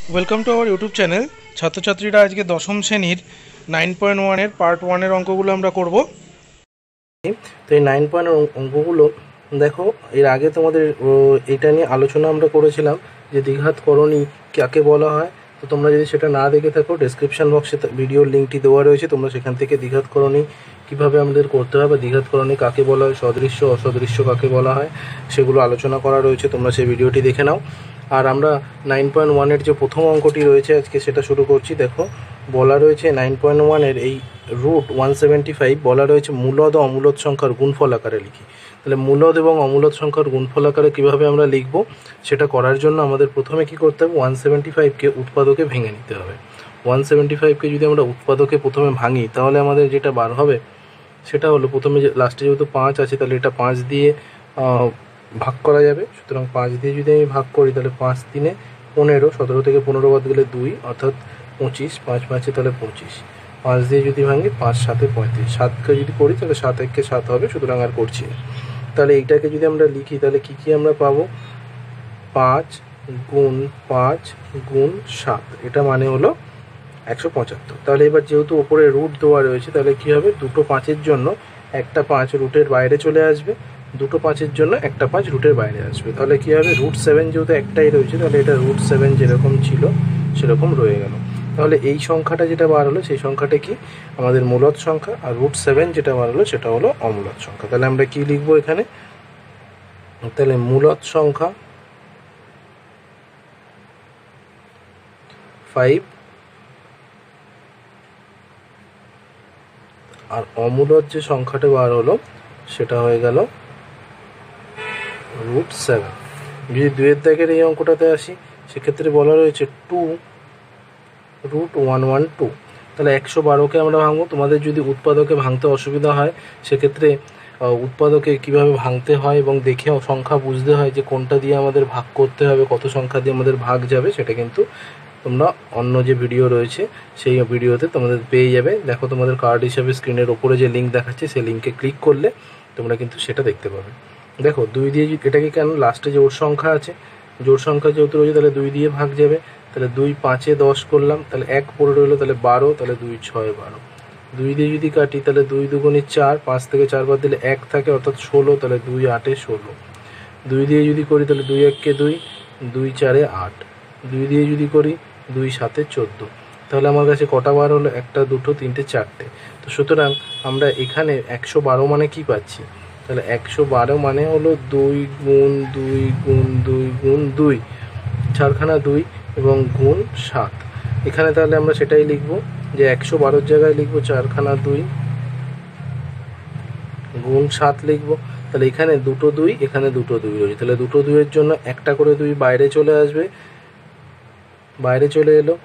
Welcome to our YouTube channel. ছাত্রছাত্রীরা আজকে দশম শ্রেণীর 9.1-এর পার্ট 1-এর অঙ্কগুলো আমরা করব। তো এই 9 অঙ্কগুলো দেখো, এর আগে তোমাদের এটা নিয়ে আলোচনা আমরা করেছিলাম যে দ্বিঘাত করণী কাকে বলা হয়। তো তোমরা যদি সেটা না দেখে থাকো, ডেসক্রিপশন বক্সে ভিডিওর লিঙ্কটি দেওয়া রয়েছে, তোমরা সেখান থেকে দ্বিঘাত করণী কীভাবে আমাদের করতে হয় বা দ্বিঘাত করণী কাকে বলা হয়, সদৃশ্য অসদৃশ্য কাকে বলা হয়, সেগুলো আলোচনা করা রয়েছে, তোমরা সেই ভিডিওটি দেখে নাও। আর আমরা 9.1-এর যে প্রথম অঙ্কটি রয়েছে আজকে সেটা শুরু করছি। দেখো, বলা রয়েছে 9.1-এর এই √175 বলা রয়েছে মূলদ ও অমূলদ সংখ্যার গুণফল আকারে লিখি। তাহলে মূলদ এবং অমূলদ সংখ্যার গুণফল আকারে কীভাবে আমরা লিখব, সেটা করার জন্য আমাদের প্রথমে কি করতে হবে, 175কে উৎপাদকে ভেঙে নিতে হবে। 175কে যদি আমরা উৎপাদকে প্রথমে ভাঙি, তাহলে আমাদের যেটা বার হবে সেটা হলো, প্রথমে যে লাস্টে যেহেতু 5 আছে, তাহলে এটা 5 দিয়ে ভাগ করা যাবে। সুতরাং 5 দিয়ে যদি আমি ভাগ করি, তাহলে 5 3 15, 17 থেকে 15 বাদ গেলে 2, অর্থাৎ 25, 5 5 তাহলে 25। 5 দিয়ে যদি ভাঙি, 5 7 35, 7কে যদি করি তাহলে 7 1 7 হবে, সুতরাং আর করছি না। তাহলে এইটাকে যদি আমরা লিখি, তাহলে কী আমরা পাবো, 5 গুণ 5 গুণ 7, এটা মানে হলো 175। তাহলে এবার যেহেতু ওপরে রুট দেওয়া রয়েছে, তাহলে কী হবে, দুটো 5-এর জন্য একটা 5 রুটের বাইরে চলে আসবে, দুটো 5-এর জন্য একটা 5 রুটের বাইরে আসবে। তাহলে কী হবে, √7 যেহেতু একটাই রয়েছে, তাহলে এটা √7 যেরকম ছিল সেরকম রয়ে গেল। তাহলে এই সংখ্যাটা যেটা বার হলো, সেই সংখ্যাটা কি, আমাদের মূলদ সংখ্যা, আর √7 যেটা বার হলো সেটা হলো অমূলদ সংখ্যা। তাহলে আমরা কি লিখবো এখানে, তাহলে মূলদ সংখ্যা 5 আর অমূলদ যে সংখ্যাটা বার হলো সেটা হয়ে গেল √7। যদি 2-এর দাগের এই অঙ্কটাতে আসি, সেক্ষেত্রে বলা রয়েছে 2√112। তাহলে 112কে আমরা ভাঙবো। তোমাদের যদি উৎপাদকে ভাঙতে অসুবিধা হয়, সেক্ষেত্রে উৎপাদকে কিভাবে ভাঙতে হয় এবং দেখে সংখ্যা বুঝতে হয় যে কোনটা দিয়ে আমাদের ভাগ করতে হবে, কত সংখ্যা দিয়ে আমাদের ভাগ যাবে, সেটা কিন্তু তোমরা অন্য যে ভিডিও রয়েছে সেই ভিডিওতে তোমাদের পেয়ে যাবে। দেখো, তোমাদের কার্ড হিসাবে স্ক্রিনের ওপরে যে লিঙ্ক দেখাচ্ছে, সেই লিঙ্কে ক্লিক করলে তোমরা কিন্তু সেটা দেখতে পাবে। দেখো, 2 দিয়ে এটাকে কেন, লাস্টে জোড় সংখ্যা আছে, জোড় সংখ্যা যেহেতু রয়েছে, তাহলে 2 দিয়ে ভাগ যাবে। তাহলে 2 5 10 করলাম, তাহলে 1 পড়ে রইলো, তাহলে 12, তাহলে 2 6 12। 2 দিয়ে যদি কাটি, তাহলে 2 2 4, 5 থেকে 4 বাদ দিলে 1 থাকে, অর্থাৎ 16, তাহলে 2 8 16। 2 দিয়ে যদি করি, তাহলে 2 1 2, 2 4 8। 2 দিয়ে যদি করি, 2 7 14। তাহলে আমার কাছে কটা বার হলো, 1 2 3 4টে। তো সুতরাং আমরা এখানে 112 মানে কি পাচ্ছি, তাহলে 112 মানে হলো 2 গুণ 2 গুণ 2 গুণ 2, 4খানা 2 এবং গুণ 7। এখানে তাহলে আমরা সেটাই লিখব যে 112-র জায়গায় লিখব 4খানা 2 গুণ 7 লিখব। তাহলে এখানে দুটো 2, এখানে দুটো 2 রয়েছে, তাহলে দুটো 2-এর জন্য একটা করে 2 বাইরে চলে আসবে, বাইরে চলে এলো।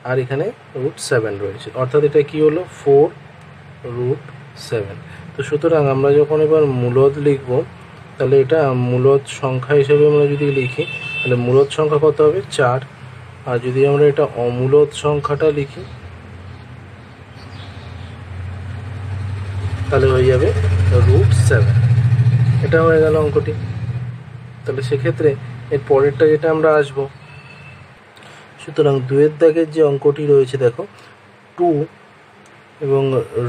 আর এখানে √7 রয়েছে, অর্থাৎ এটা কি হলো, 4√7। তো সুতরাং আমরা যখন এবার মূলদ লিখব, তাহলে এটা মূলদ সংখ্যা হিসেবে আমরা যদি লিখি, তাহলে মূলদ সংখ্যা কত হবে, 4। আর যদি আমরা এটা অমূলদ সংখ্যাটা লিখি, তাহলে হয়ে যাবে √7। এটা হয়ে গেল অঙ্কটি। তাহলে সেক্ষেত্রে এর পরেরটা যেটা আমরা আসবো, সুতরাং 2-এর দাগের যে অঙ্কটি রয়েছে, দেখো 2 এবং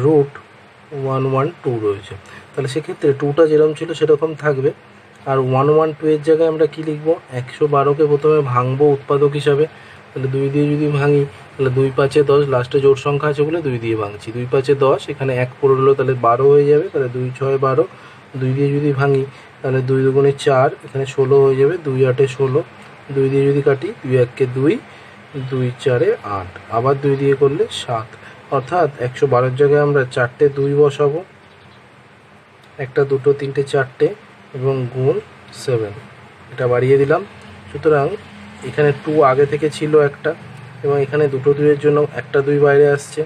√112 রয়েছে। তাহলে সেক্ষেত্রে 2টা যেরকম ছিল সেরকম থাকবে, আর 112-এর জায়গায় আমরা কি লিখবো, 112কে প্রথমে ভাঙবো উৎপাদক হিসাবে। তাহলে 2 দিয়ে যদি ভাঙি, তাহলে 2 5 10, লাস্টে জোড় সংখ্যা আছে বলে 2 দিয়ে ভাঙছি। 2 5 10, এখানে 1 পড়লো, তাহলে 12 হয়ে যাবে, তাহলে 2 6 12। 2 দিয়ে যদি ভাঙি, তাহলে 2 2 4, এখানে 16 হয়ে যাবে, 2 8 16। 2 দিয়ে যদি কাটি, 2 1 2, 2 4 8, আবার 2 দিয়ে করলে 7। অর্থাৎ 112-র জায়গায় আমরা 4টে 2 বসাবো, 1 2 3 4টে, এবং গুণ 7, এটা বাড়িয়ে দিলাম। সুতরাং এখানে 2 আগে থেকে ছিল একটা, এবং এখানে দুটো 2-এর জন্য একটা 2 বাইরে আসছে।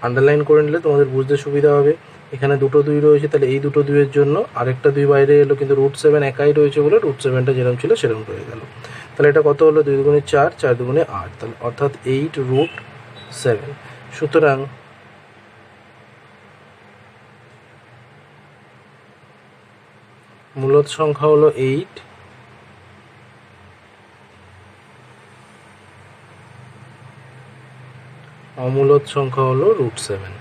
আন্ডারলাইন করে নিলে তোমাদের বুঝতে সুবিধা হবে। এখানে দুটো 2 রয়েছে, তাহলে এই দুটো 2-এর জন্য আরেকটা 2 বাইরে এলো, কিন্তু √7 একাই রয়েছে বলে √7টা যেরকম ছিল সেরকম রয়ে গেল। তাহলে এটা কত হলো, 2 2 4, 4 2 8, তাহলে অর্থাৎ 8√7। সুতরাং মূলদ সংখ্যা হলো 8 অমূলদ সংখ্যা হলো √7।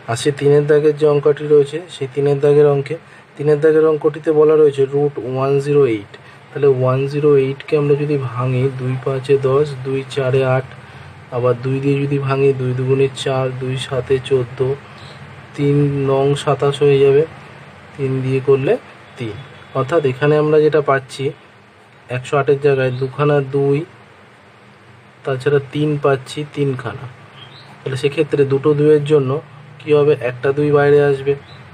আর সেই 3-এর দাগের যে অঙ্কটি রয়েছে সেই 3-এর দাগের অঙ্কে 3-এর দাগের অঙ্কটিতে বলা রয়েছে √108। তাহলে 108কে আমরা যদি ভাঙি 2 5-এ 10, 2 4-এ 8, আবার 2 দিয়ে যদি ভাঙি 2 2 4, 2 7-এ 14, 3 9 27 হয়ে যাবে, 3 দিয়ে করলে 3। অর্থাৎ এখানে আমরা যেটা পাচ্ছি 108-এর জায়গায় 2খানা 2, তাছাড়া 3 পাচ্ছি 3খানা। তাহলে সেক্ষেত্রে দুটো 2-এর জন্য কী হবে, একটা 2 বাইরে আসবে,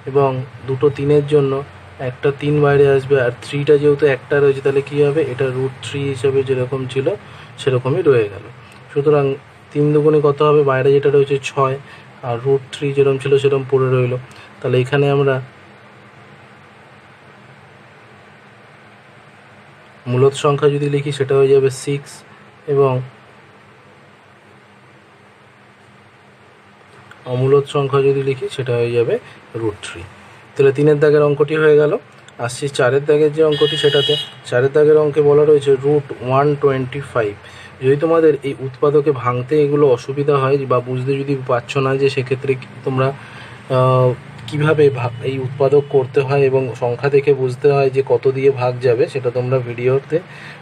এবং দুটো 3-এর জন্য একটা 3 বাইরে আসবে। আর 3টা যেহেতু একটা রয়েছে তাহলে কী হবে, এটা √3 হিসাবে যেরকম ছিল সেরকমই রয়ে গেল। সুতরাং 3 দুগুণে কত হবে, বাইরে যেটা রয়েছে 6, আর √3 যেরকম ছিল সেরকম পড়ে রইল। তাহলে এখানে আমরা মূলদ সংখ্যা যদি লিখি সেটা হয়ে যাবে 6, এবং অমূলদ সংখ্যা যদি লিখি সেটা হয়ে যাবে √3। তাহলে 3-এর দাগের অঙ্কটি হয়ে গেল। আসছি 4-এর দাগের যে অঙ্কটি, সেটাতে 4-এর দাগের অঙ্কে বলা রয়েছে √125। যদি তোমাদের এই উৎপাদকে ভাঙতে এগুলো অসুবিধা হয় বা বুঝতে যদি পারছো না যে সেক্ষেত্রে তোমরা কিভাবে এই উৎপাদক করতে হয় এবং সংখ্যা দেখে বুঝতে হয় যে কত দিয়ে ভাগ যাবে, সেটা তোমরা ভিডিওতে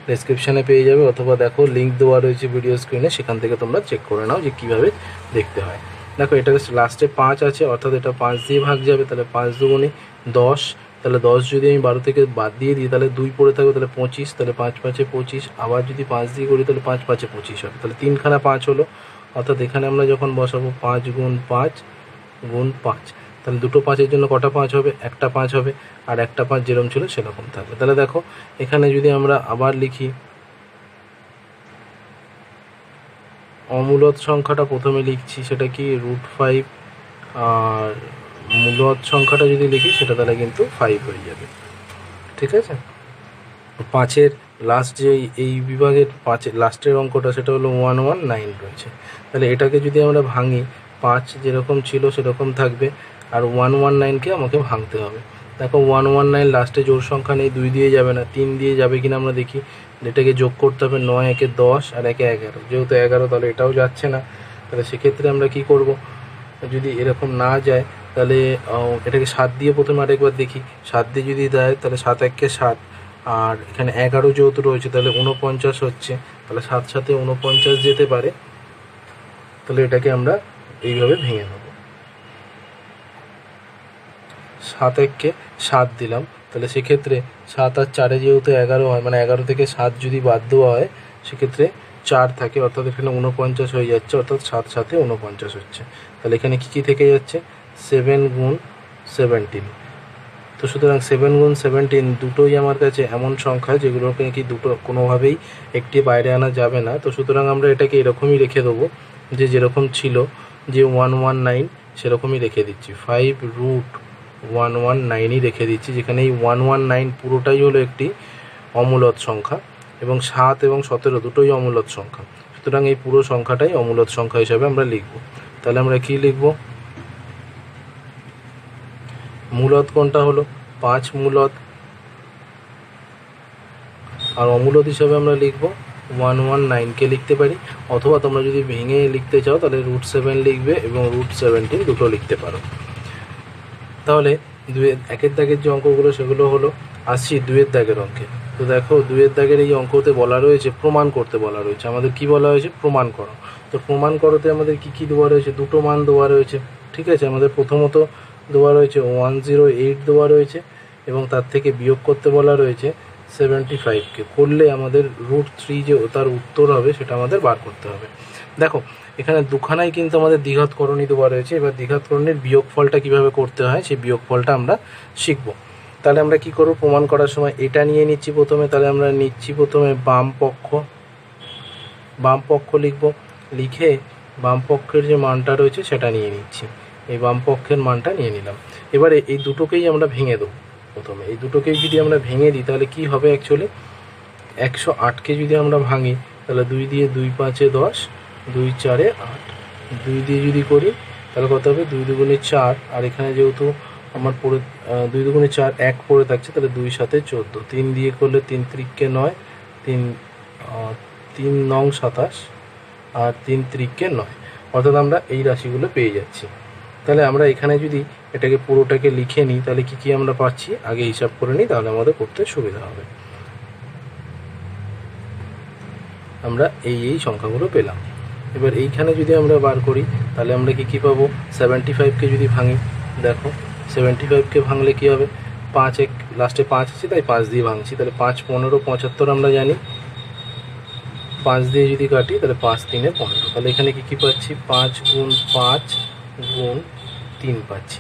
ডেসক্রিপশানে পেয়ে যাবে, অথবা দেখো লিঙ্ক দেওয়া রয়েছে ভিডিও স্ক্রিনে, সেখান থেকে তোমরা চেক করে নাও যে কীভাবে দেখতে হয়। দেখো এটা লাস্টে 5 আছে, অর্থাৎ এটা 5 দিয়ে ভাগ যাবে। তাহলে 5 দুগুণে 10, তাহলে 10 যদি আমি 12 থেকে বাদ দিয়ে দিই তাহলে 2 পড়ে থাকবে, তাহলে 25। তাহলে 5 5-এ 25, আবার যদি 5 দিয়ে করি তাহলে 5 5-এ 25 হবে। তাহলে 3খানা 5 হলো, অর্থাৎ এখানে আমরা যখন বসাবো 5 গুণ 5 গুণ 5, তাহলে দুটো 5-এর জন্য কটা 5 হবে, একটা 5 হবে, আর একটা 5 যেরকম ছিল সেরকম থাকবে। তাহলে দেখো এখানে যদি আমরা আবার লিখি, অমূলদ সংখ্যাটা প্রথমে লিখছি সেটা কি √5, আর মূলদ সংখ্যাটা যদি লিখি সেটা তাহলে কিন্তু 5 হয়ে যাবে। ঠিক আছে, 5-এর লাস্ট যে এই বিভাগের 5-এর লাস্টের অঙ্কটা সেটা হলো 119 রয়েছে। তাহলে এটাকে যদি আমরা ভাঙি 5 যেরকম ছিল সেরকম থাকবে, আর 119কে আমাকে ভাঙতে হবে। দেখো 119 লাস্টে জোড় সংখ্যা নেই, 2 দিয়ে যাবে না, 3 দিয়ে যাবে কিনা আমরা দেখি। এটাকে যোগ করতে হবে, 9 একে 10 আর 1-এ 11, যেহেতু 11 তাহলে এটাও যাচ্ছে না। তাহলে সেক্ষেত্রে আমরা কি করব, যদি এরকম না যায় তাহলে এটাকে 7 দিয়ে প্রথমে আরেকবার দেখি, 7 দিয়ে যদি দেয় তাহলে 7 1-কে 7, আর এখানে 11 যেহেতু রয়েছে তাহলে 49 হচ্ছে, তাহলে 7 7-এ 49 যেতে পারে। তাহলে এটাকে আমরা এইভাবে ভেঙে নেব, 7 1-কে 7 দিলাম, তাহলে সেক্ষেত্রে 7 আর 4-এ যেহেতু 11 হয়, মানে 11 থেকে 7 যদি বাদ দেওয়া হয় সেক্ষেত্রে 4 থাকে, অর্থাৎ এখানে 49 হয়ে যাচ্ছে, অর্থাৎ 7 7-এ 49 হচ্ছে। তাহলে এখানে কী থেকে যাচ্ছে, 7 গুণ 17। তো সুতরাং 7 গুণ 17 দুটোই আমার কাছে এমন সংখ্যা যেগুলোকে কি দুটো কোনোভাবেই একটি বাইরে আনা যাবে না। তো সুতরাং আমরা এটাকে এরকমই রেখে দেবো, যে যেরকম ছিল যে 119 সেরকমই রেখে দিচ্ছি, 5√119ই রেখে দিচ্ছি, যেখানে এই 119 পুরোটাই হলো একটি অমূলদ সংখ্যা, এবং 7 এবং 17 দুটোই অমূলদ সংখ্যা। সুতরাং এই পুরো সংখ্যাটাই অমূলদ সংখ্যা হিসাবে আমরা লিখব। তাহলে আমরা কি লিখব, মূলদ কোনটা হলো 5 মূলদ, আর অমূলদ হিসাবে আমরা লিখব 119কে লিখতে পারি, অথবা তোমরা যদি ভেঙে লিখতে চাও তাহলে √7 লিখবে এবং √17 দুটো লিখতে পারো। তাহলে 1-এর দাগের যে অঙ্কগুলো সেগুলো হলো। আসছি 2-এর দাগের অঙ্কে। তো দেখো 2-এর দাগের এই অঙ্কতে বলা রয়েছে প্রমাণ করতে বলা রয়েছে, আমাদের কি বলা হয়েছে, প্রমাণ করো। তো প্রমাণ করতে আমাদের কি কি দেওয়া রয়েছে, দুটো মান দেওয়া রয়েছে। ঠিক আছে, আমাদের প্রথমত দেওয়া রয়েছে 108 দেওয়া রয়েছে, এবং তার থেকে বিয়োগ করতে বলা রয়েছে 75কে, করলে আমাদের √3 যে তার উত্তর হবে সেটা আমাদের বার করতে হবে। দেখো এখানে দুখানাই কিন্তু আমাদের দ্বিঘাতকরণী দেওয়া রয়েছে। এবার দ্বিঘাতকরণীর বিয়োগফলটা কিভাবে করতে হয় সেই বিয়োগফলটা আমরা শিখব। তাহলে আমরা কি করব, প্রমাণ করার সময় এটা নিয়ে নিচ্ছি প্রথমে। তাহলে আমরা নিচ্ছি প্রথমে বাম পক্ষ লিখব, লিখে বাম পক্ষের যে মানটা রয়েছে সেটা নিয়ে নিচ্ছি, এই বাম পক্ষের মানটা নিয়ে নিলাম। এবারে এই দুটোকেই আমরা ভেঙে দেবো। প্রথমে এই দুটোকেই যদি আমরা ভেঙে দিই তাহলে কি হবে, অ্যাকচুয়ালি 108কে যদি আমরা ভাঙি তাহলে 2 দিয়ে 2 5-এ 10, 2 4-এ 8, 2 দিয়ে যদি করি তাহলে কত হবে, 2 দুগুণে 4, আর এখানে যেহেতু আমার পড়ে 2 দুগুণে 4 1 পড়ে থাকছে, তাহলে 2 7-এ 14, 3 দিয়ে করলে 3 3-কে 9, 3 9 27, আর 3 3-কে 9, অর্থাৎ আমরা এই রাশিগুলো পেয়ে যাচ্ছি। তাহলে আমরা এখানে যদি এটাকে পুরোটাকে লিখে নিই তাহলে কি কি আমরা পাচ্ছি আগে হিসাব করে নিই, তাহলে আমাদের করতে সুবিধা হবে। আমরা এই সংখ্যাগুলো পেলাম। এবার এইখানে যদি আমরা বার করি তাহলে আমরা কি পাবো, 75কে যদি ভাঙি, দেখো 75কে ভাঙলে কি হবে, 5 এক লাস্টে 5 আছে তাই 5 দিয়ে ভাঙছি, তাহলে 5 15 75 আমরা জানি, 5 দিয়ে যদি কাটি তাহলে 5 3 15, তাহলে এখানে কি পাচ্ছি 5 গুণ 5 গুণ 3 পাচ্ছি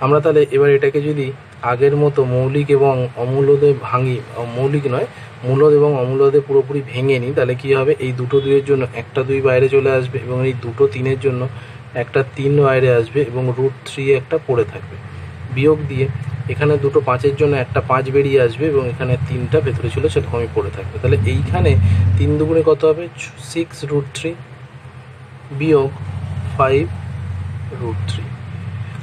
আমরা। তাহলে এবার এটাকে যদি আগের মতো মৌলিক এবং অমূলদে ভাঙি, মৌলিক নয় মূলদ এবং অমূলদে পুরোপুরি ভেঙে নিই, তাহলে কি হবে, এই দুটো 2-এর জন্য একটা 2 বাইরে চলে আসবে এবং এই দুটো 3-এর জন্য একটা 3 বাইরে আসবে এবং √3 একটা পড়ে থাকবে। বিয়োগ দিয়ে এখানে দুটো 5-এর জন্য একটা 5 বেরিয়ে আসবে এবং এখানে 3টা ভেতরে ছিল সেরকমই পড়ে থাকবে। তাহলে এইখানে 3 দুগুণে কত হবে, 6√3 বিয়োগ 5√3।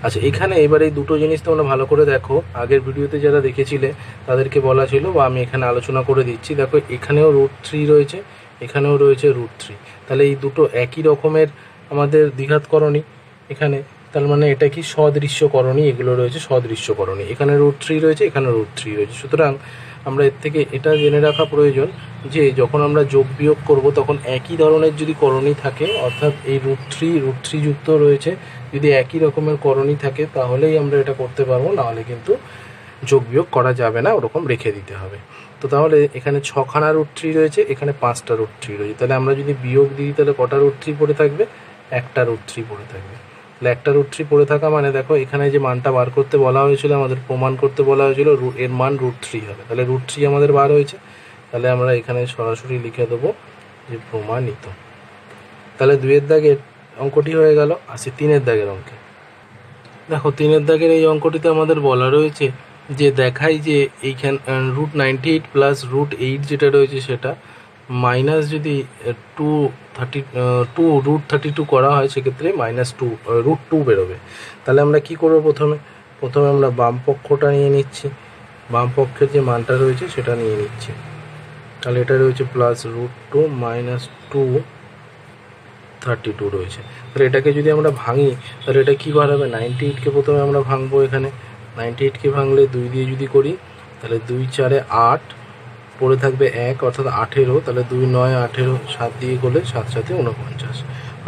আচ্ছা, এখানে এবার এই দুটো জিনিস তোমরা ভালো করে দেখো, আগের ভিডিওতে যারা দেখেছিলে তাদেরকে বলা ছিল বা আমি এখানে আলোচনা করে দিচ্ছি। দেখো এখানেও √3 রয়েছে, এখানেও রয়েছে √3, তাহলে এই দুটো একই রকমের আমাদের দ্বিঘাতকরণী এখানে, তার মানে এটা কি সদৃশ্যকরণী, এগুলো রয়েছে সদৃশ্যকরণী, এখানে √3 রয়েছে, এখানে √3 রয়েছে। সুতরাং আমরা এর থেকে এটা জেনে রাখা প্রয়োজন যে যখন আমরা যোগ বিয়োগ করব তখন একই ধরনের যদি করণী থাকে, অর্থাৎ এই √3 যুক্ত রয়েছে, যদি একই রকমের করণী থাকে তাহলেই আমরা এটা করতে পারবো, নাহলে কিন্তু যোগ বিয়োগ করা যাবে না, ওরকম রেখে দিতে হবে। তো তাহলে এখানে 6খানা √3 রয়েছে, এখানে 5টা √3 রয়েছে, তাহলে আমরা যদি বিয়োগ দিই তাহলে কটা √3 পড়ে থাকবে, একটা √3 পড়ে থাকবে। তাহলে একটা √3 পড়ে থাকা মানে দেখো এখানে যে মানটা বার করতে বলা হয়েছিল, আমাদের প্রমাণ করতে বলা হয়েছিল এর মান √3 হবে, তাহলে √3 আমাদের বার হয়েছে। তাহলে আমরা এখানে সরাসরি লিখে দেবো যে প্রমাণিত। তাহলে 2-এর দাগের অঙ্কটি হয়ে গেল। আসি 3-এর দাগের অঙ্কে। দেখো 3-এর দাগের এই অঙ্কটিতে আমাদের বলা রয়েছে যে দেখাই যে এইখান √98 প্লাস √8 যেটা রয়েছে সেটা মাইনাস যদি 2√32 করা হয় সেক্ষেত্রে -2 বেরোবে। তাহলে আমরা কি করবো, প্রথমে আমরা বাম পক্ষটা নিয়ে নিচ্ছি, বাম পক্ষের যে মানটা রয়েছে সেটা নিয়ে নিচ্ছি। তাহলে এটা রয়েছে +√2 -232 রয়েছে। তাহলে এটাকে যদি আমরা ভাঙি তাহলে এটা কী বার হবে, 98কে প্রথমে আমরা ভাঙবো, এখানে 98কে ভাঙলে 2 দিয়ে যদি করি তাহলে 2 4 8 পড়ে থাকবে 1 অর্থাৎ 18, তাহলে 2 9 18, 7 দিয়ে করলে 7 7 49।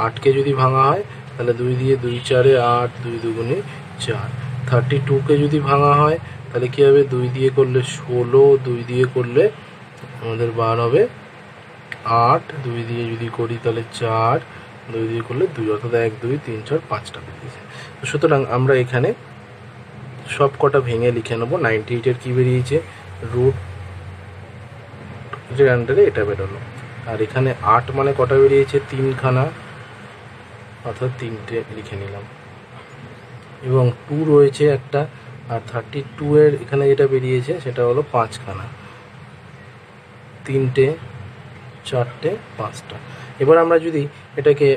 8কে যদি ভাঙা হয় তাহলে 2 দিয়ে 2 4 8, 2 2 4। 32কে যদি ভাঙা হয় তাহলে কী হবে, 2 দিয়ে করলে 16, 2 দিয়ে করলে আমাদের বার হবে 8, 2 দিয়ে যদি করি তাহলে 4, 2 দিয়ে করলে 2, অর্থাৎ 1 2 3 4 5টা বেরিয়েছে। সুতরাং আমরা এখানে সব কটা ভেঙে লিখে নেবো। 98-এর কী বেরিয়েছে, √এর আন্ডারে এটা বেরোলো, আর এখানে 8 মানে কটা বেরিয়েছে, 3খানা, অর্থাৎ 3টে লিখে নিলাম, এবং 2 রয়েছে একটা, আর 32-এর এখানে যেটা বেরিয়েছে সেটা হলো 5খানা, 3টে 4টে 5টা। এবার আমরা যদি এটাকে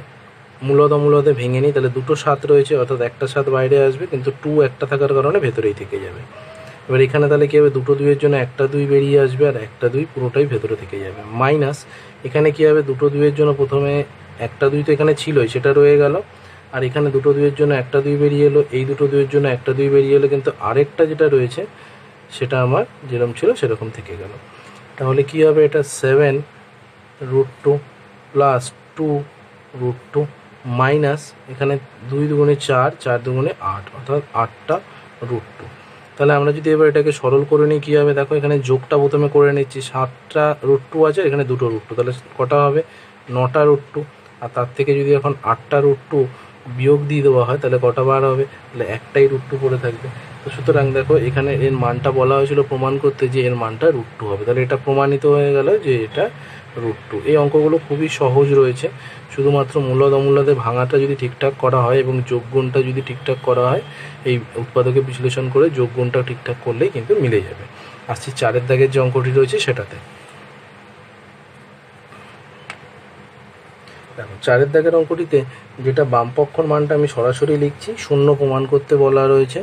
মূলদ অমূলদে ভেঙে নিই তাহলে দুটো 7 রয়েছে, অর্থাৎ একটা 7 বাইরে আসবে, কিন্তু 2 একটা থাকার কারণে ভেতরেই থেকে যাবে। এবার এখানে তাহলে কী হবে, দুটো 2-এর জন্য একটা 2 বেরিয়ে আসবে আর একটা 2 পুরোটাই ভেতরে থেকে যাবে। মাইনাস এখানে কী হবে, দুটো 2-এর জন্য প্রথমে একটা 2 তো এখানে ছিলই, সেটা রয়ে গেল, আর এখানে দুটো 2-এর জন্য একটা 2 বেরিয়ে এলো, এই দুটো 2-এর জন্য একটা 2 বেরিয়ে এলো, কিন্তু আরেকটা যেটা রয়েছে সেটা আমার যেরকম ছিল সেরকম থেকে গেল। তাহলে কী হবে, এটা 7√2 প্লাস 2√2 মাইনাস এখানে 2 2 4, 4 2 8, অর্থাৎ 8টা √2। তাহলে আমরা যদি এবার এটাকে সরল করে নিই কী হবে, দেখো এখানে যোগটা প্রথমে করে নিচ্ছি, 7টা √2 আছে, এখানে 2টো √2, তাহলে কটা হবে, 9টা √2, আর তার থেকে যদি এখন 8টা √2 বিয়োগ দিয়ে দেওয়া হয় তাহলে কটা বার হবে, তাহলে একটাই √2 পড়ে থাকবে। তো সুতরাং দেখো এখানে এর মানটা বলা হয়েছিল প্রমাণ করতে যে এর মানটা √2 হবে, তাহলে এটা প্রমাণিত হয়ে গেল যে এটা √2। এই অঙ্কগুলো খুবই সহজ রয়েছে, শুধুমাত্র মূলদ অমূলদে ভাঙাটা যদি ঠিকঠাক করা হয় এবং যোগগুণটা যদি ঠিকঠাক করা হয়, এই উৎপাদকে বিশ্লেষণ করে যোগগুণটা ঠিকঠাক করলেই কিন্তু মিলে যাবে। আসছি 4-এর দাগের যে অঙ্কটি রয়েছে সেটাতে। দেখো 4-এর দাগের অঙ্কটিতে যেটা বামপক্ষর মানটা আমি সরাসরি লিখছি, 0 প্রমাণ করতে বলা রয়েছে।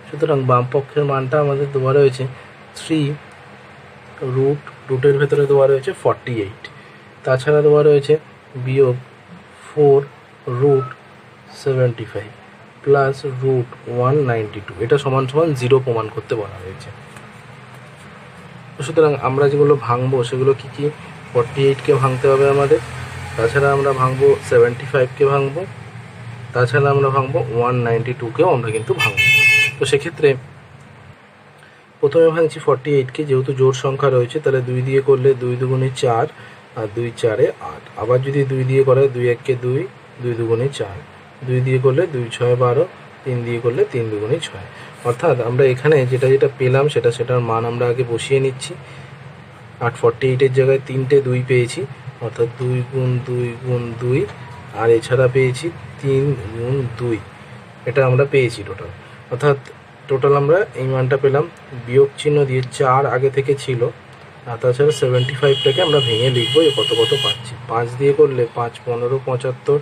সুতরাং বামপক্ষের মানটা আমাদের দেওয়া রয়েছে 3 √, রুটের ভেতরে দেওয়া রয়েছে 48, তাছাড়া দেওয়া রয়েছে বিয়োগ 4√75 প্লাস √192, এটা সমান সমান 0 প্রমাণ করতে বলা হয়েছে। সুতরাং আমরা যেগুলো ভাঙবো সেগুলো কি কি, 48কে ভাঙতে হবে আমাদের, তাছাড়া আমরা ভাঙবো 75কে ভাঙবো, তাছাড়া আমরা ভাঙবো 192কেও আমরা কিন্তু ভাঙবো। তো সেক্ষেত্রে প্রথমে ভাঙছি 48কে, যেহেতু জোড় সংখ্যা রয়েছে তাহলে 2 দিয়ে করলে 2 দুগুণে 4 আর 2 4-এ 8, আবার যদি 2 দিয়ে করে 2 1-কে 2, 2 দুগুণে 4, 2 দিয়ে করলে 2 6 12, 3 দিয়ে করলে 3 দুগুণে 6। অর্থাৎ আমরা এখানে যেটা পেলাম সেটার মান আমরা আগে বসিয়ে নিচ্ছি। 48-এর জায়গায় 3টে 2 পেয়েছি, অর্থাৎ 2 গুণ 2 গুণ 2, আর এছাড়া পেয়েছি 3 গুণ 2, এটা আমরা পেয়েছি টোটাল। অর্থাৎ টোটাল আমরা এই মানটা পেলাম, বিয়োগ চিহ্ন দিয়ে 4 আগে থেকে ছিল, আর তাছাড়া 75টাকে আমরা ভেঙে লিখবো যে কত কত পাচ্ছি। 5 দিয়ে করলে 5 15 75,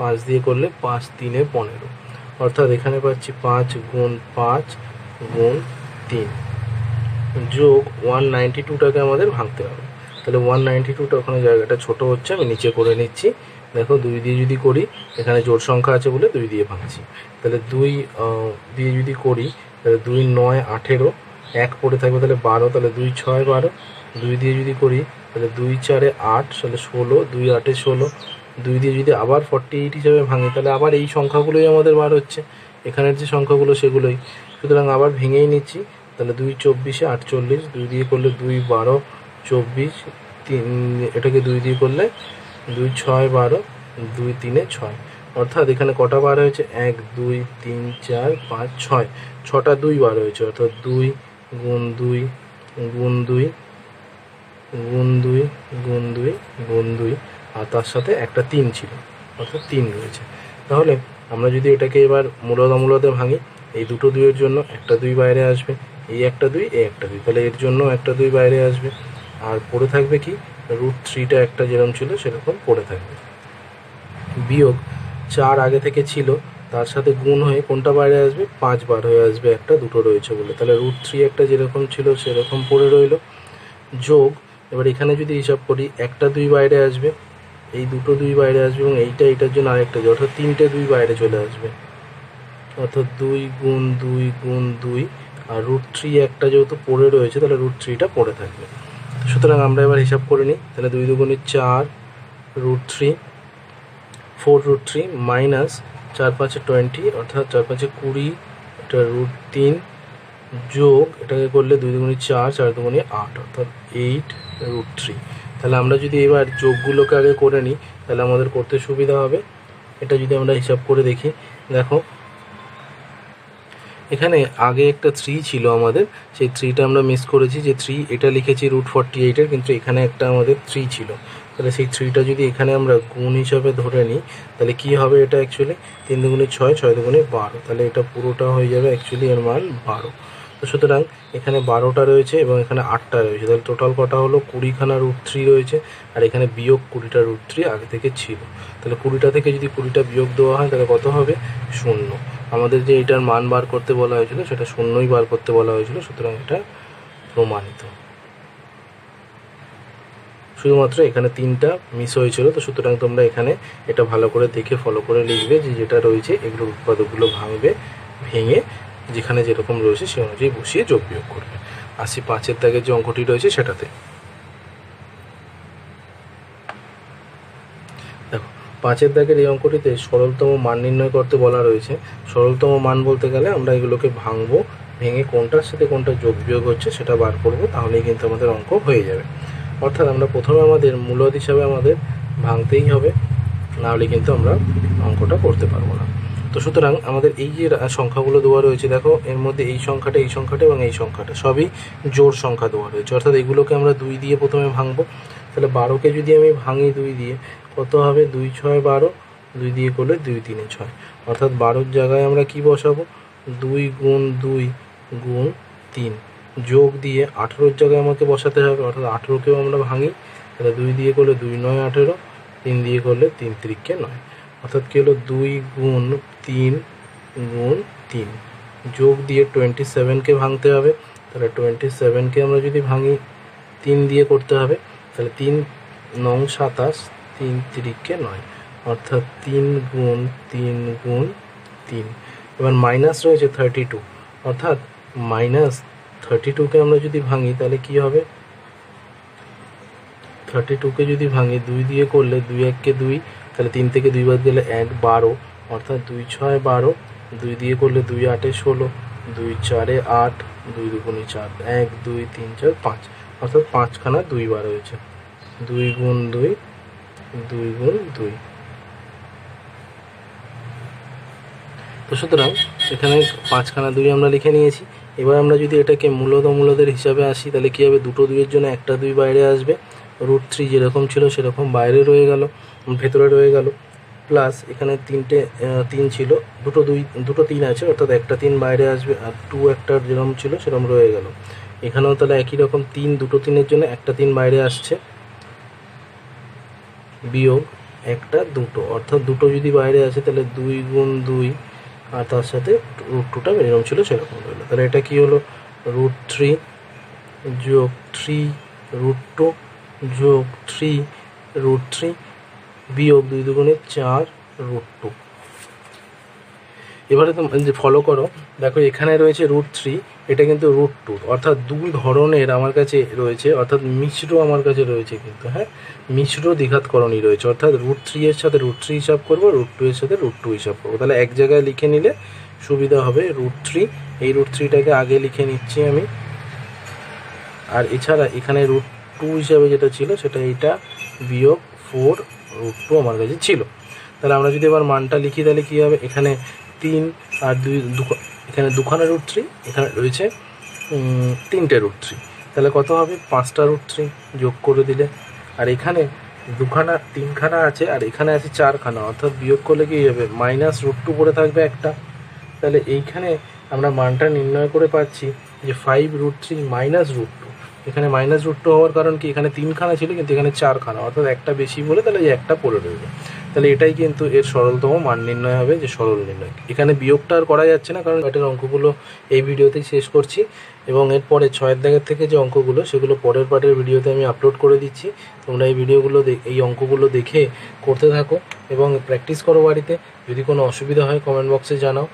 5 দিয়ে করলে 5 3-এ 15, অর্থাৎ এখানে পাচ্ছি 5 গুণ 5 গুণ 3 যোগ 192টাকে আমাদের ভাঙতে হবে। তাহলে 192টা ওখানে জায়গাটা ছোট হচ্ছে, আমি নিচে করে নিচ্ছি। দেখো 2 দিয়ে যদি করি, এখানে জোড় সংখ্যা আছে বলে 2 দিয়ে ভাঙছি। তাহলে 2 দিয়ে যদি করি তাহলে 2 9 18, 1 পড়ে থাকবে তাহলে 12, তাহলে 2 6 12। 2 দিয়ে যদি করি তাহলে 2 4-এ 8, তাহলে 16, 2 8-এ 16। 2 দিয়ে যদি আবার 48 হিসাবে ভাঙি তাহলে আবার এই সংখ্যাগুলোই আমাদের বার হচ্ছে, এখানের যে সংখ্যাগুলো সেগুলোই। সুতরাং আবার ভেঙেই নিচ্ছি, তাহলে 2 24-এ 48, 2 দিয়ে করলে 2 12 24, 3 এটাকে 2 দিয়ে করলে 2 6 12, 2 3-এ 6, অর্থাৎ এখানে কটা বার হয়েছে 1 2 3 4 5 6, 6টা 2 বার হয়েছে, অর্থাৎ 2 গুণ 2 গুণ 2 গুণ 2 গুণ 2 গুণ 2, আর তার সাথে একটা 3 ছিল, অর্থাৎ 3 রয়েছে। তাহলে আমরা যদি এটাকে এবার মূলদে ভাঙি, এই দুটো 2-এর জন্য একটা 2 বাইরে আসবে, এই একটা 2 এই একটা 2, তাহলে এর জন্য একটা 2 বাইরে আসবে, আর পড়ে থাকবে কি √3টা একটা যেরকম ছিল সেরকম পড়ে থাকবে, বিয়োগ 4 আগে থেকে ছিল তার সাথে গুণ হয়ে কোনটা বাইরে আসবে 5 বার হয়ে আসবে, একটা দুটো রয়েছে বলে, তাহলে √3 একটা যেরকম ছিল সেরকম পড়ে রইল, যোগ এবার এখানে যদি হিসাব করি একটা 2 বাইরে আসবে, এই দুটো 2 বাইরে আসবে, এবং এইটার জন্য আরেকটা, অর্থাৎ 3টে 2 বাইরে চলে আসবে, অর্থাৎ 2 গুণ 2 গুণ 2, আর √3 একটা যেহেতু পড়ে রয়েছে তাহলে √3টা পড়ে থাকবে। সুতরাং আমরা এবার হিসাব করে নিই, তাহলে 2 দুগুণে 4 √3, 4√3 মাইনাস 4 5-এ 20, অর্থাৎ 4 5-এ 20, এটা √3, যোগ এটাকে করলে 2 দুগুণে 4 4 দুগুণে 8, অর্থাৎ 8√3। তাহলে আমরা যদি এবার যোগগুলোকে আগে করে নিই তাহলে আমাদের করতে সুবিধা হবে। এটা যদি আমরা হিসাব করে দেখি, দেখো এখানে আগে একটা 3 ছিল আমাদের, সেই 3টা আমরা মিস করেছি, যে 3 এটা লিখেছি √48-এর, কিন্তু এখানে একটা আমাদের 3 ছিল, তাহলে সেই 3টা যদি এখানে আমরা গুণ হিসাবে ধরে নিই তাহলে কি হবে, এটা অ্যাকচুয়ালি 3 দুগুণে 6 6 দুগুণে 12, তাহলে এটা পুরোটা হয়ে যাবে অ্যাকচুয়ালি এর মান 12। তো সুতরাং এখানে 12টা রয়েছে এবং এখানে 8টা রয়েছে, তাহলে টোটাল কটা হলো 20খানা √3 রয়েছে, আর এখানে বিয়োগ 20টা √3 আগে থেকে ছিল, তাহলে 20টা থেকে যদি 20টা বিয়োগ দেওয়া হয় তাহলে কত হবে 0। আমাদের যে এটার মান বার করতে বলা হয়েছিল সেটা 0ই বার করতে বলা হয়েছিল, সুতরাং এটা প্রমাণিত। শুধুমাত্র এখানে 3টা মিস হয়েছিল, তো সুতরাং তোমরা এখানে এটা ভালো করে দেখে ফলো করে লিখবে, যে যেটা রয়েছে এগুলোর উৎপাদকগুলো ভাঙবে, ভেঙে যেখানে যেরকম রয়েছে সে অনুযায়ী বসিয়ে যোগ বিয়োগ করবে। 85-এর দাগের যে অঙ্কটি রয়েছে সেটাতে দেখো, 5-এর দাগের এই অঙ্কটিতে সরলতম মান নির্ণয় করতে বলা রয়েছে। সরলতম মান বলতে গেলে আমরা এগুলোকে ভাঙবো, ভেঙে কোনটার সাথে কোনটা যোগ বিয়োগ হচ্ছে সেটা বার করবো, তাহলেই কিন্তু আমাদের অঙ্ক হয়ে যাবে। অর্থাৎ আমরা প্রথমে আমাদের মূলদ হিসাবে আমাদের ভাঙতেই হবে, নাহলে কিন্তু আমরা অঙ্কটা করতে পারবো না। তো সুতরাং আমাদের এই যে সংখ্যাগুলো দেওয়া রয়েছে, দেখো এর মধ্যে এই সংখ্যাটা এবং এই সংখ্যাটা সবই জোড় সংখ্যা দেওয়া রয়েছে, অর্থাৎ এগুলোকে আমরা 2 দিয়ে প্রথমে ভাঙবো। তাহলে 12কে যদি আমি ভাঙি 2 দিয়ে কত হবে 2 6 12, 2 দিয়ে করলে 2 3-এ 6, অর্থাৎ 12-র জায়গায় আমরা কি বসাবো 2 গুণ 2 গুণ 3, যোগ দিয়ে 18-র জায়গায় আমাকে বসাতে হবে, অর্থাৎ 18কেও আমরা ভাঙি, তাহলে 2 দিয়ে করলে 2 9 18, 3 দিয়ে করলে 3 3-কে 9, অর্থাৎ কী হলো 2 গুণ 3 গুণ 3, যোগ দিয়ে 27কে ভাঙতে হবে, তাহলে 27কে আমরা যদি ভাঙি 3 দিয়ে করতে হবে, তাহলে 3 9 27, 3 তিরিকে 9, অর্থাৎ 3 গুণ 3 গুণ 3। এবার মাইনাস রয়েছে 32, অর্থাৎ -32কে আমরা যদি ভাঙি তাহলে কি হবে, 32কে যদি ভাঙি 2 দিয়ে করলে 2 1 2, তাহলে 3 থেকে 2 বাদ গেলে 1 12, অর্থাৎ 2 6 12, 2 দিয়ে করলে 2 8 16, 2 4 8, 2 2 4, 1 2 3 4 5, অর্থাৎ 5খানা 2 বার হয়েছে। 2 গুণ 2, 2 গুণ 2। তো সুতরাং এখানে 5খানা 2 আমরা লিখে নিয়েছি। এবার আমরা যদি এটাকে মূলদের হিসাবে আসি তাহলে কী হবে, দুটো 2-এর জন্য একটা 2 বাইরে আসবে, √3 যেরকম ছিল সেরকম বাইরে রয়ে গেল, ভেতরে রয়ে গেল, প্লাস এখানে 3 ছিল, দুটো 3 আছে, অর্থাৎ একটা 3 বাইরে আসবে, আর 2 একটা যেরকম ছিল সেরকম রয়ে গেল। এখানেও তাহলে একই রকম দুটো 3-এর জন্য একটা 3 বাইরে আসছে, বিয়োগ একটা 2, অর্থাৎ দুটো যদি বাইরে আসে তাহলে 2 গুণ 2, আর তার সাথে √2টা যেরকম ছিল সেরকম রইল। তাহলে এটা কি হলো, √3 যোগ 3 √2 যোগ 3 √3 বিয়োগ 2 দুগুণে 4 √2। এবারে তোমরা যে ফলো করো, দেখো এখানে রয়েছে √3, এটা কিন্তু √2, অর্থাৎ দুই ধরনের আমার কাছে রয়েছে, অর্থাৎ মিশ্র আমার কাছে রয়েছে কিন্তু, হ্যাঁ, মিশ্র দ্বিঘাতকরণী রয়েছে, অর্থাৎ √3 এর সাথে √3 হিসাব করবো, √2 এর সাথে √2 হিসাব করবো। তাহলে এক জায়গায় লিখে নিলে সুবিধা হবে। √3, এই √3টাকে আগে লিখে নিচ্ছি আমি, আর এছাড়া এখানে √2 হিসাবে যেটা ছিল সেটা এইটা, বিয়োগ 4 √2 আমার কাছে ছিল। তাহলে আমরা যদি এবার মানটা লিখি তাহলে কী হবে, এখানে 3 আর 2, এখানে 2খানা √3, এখানে রয়েছে 3টে √3, তাহলে কত হবে, 5টা √3 যোগ করে দিলে, আর এখানে 3খানা আছে আর এখানে আছে 4খানা, অর্থাৎ বিয়োগ করলে কী হবে, -√2 পড়ে থাকবে একটা। তাহলে এইখানে আমরা মানটা নির্ণয় করে পাচ্ছি যে 5 √3 -√2। এখানে -√2 হওয়ার কারণ কি, এখানে 3খানা ছিল কিন্তু এখানে 4খানা, অর্থাৎ একটা বেশি বলে তাহলে এই একটা পড়ে রইবে। তাহলে এটাই কিন্তু এর সরলতম মান নির্ণয় হবে, যে সরল নির্ণয়। এখানে বিয়োগটা আর করা যাচ্ছে না, কারণ এটার অঙ্কগুলো এই ভিডিওতেই শেষ করছি, এবং এরপরে 6 দাগের থেকে যে অঙ্কগুলো সেগুলো পরের পার্টের ভিডিওতে আমি আপলোড করে দিচ্ছি। তোমরা এই ভিডিওগুলো এই অঙ্কগুলো দেখে করতে থাকো এবং প্র্যাকটিস করো বাড়িতে। যদি কোনো অসুবিধা হয় কমেন্ট বক্সে জানাও।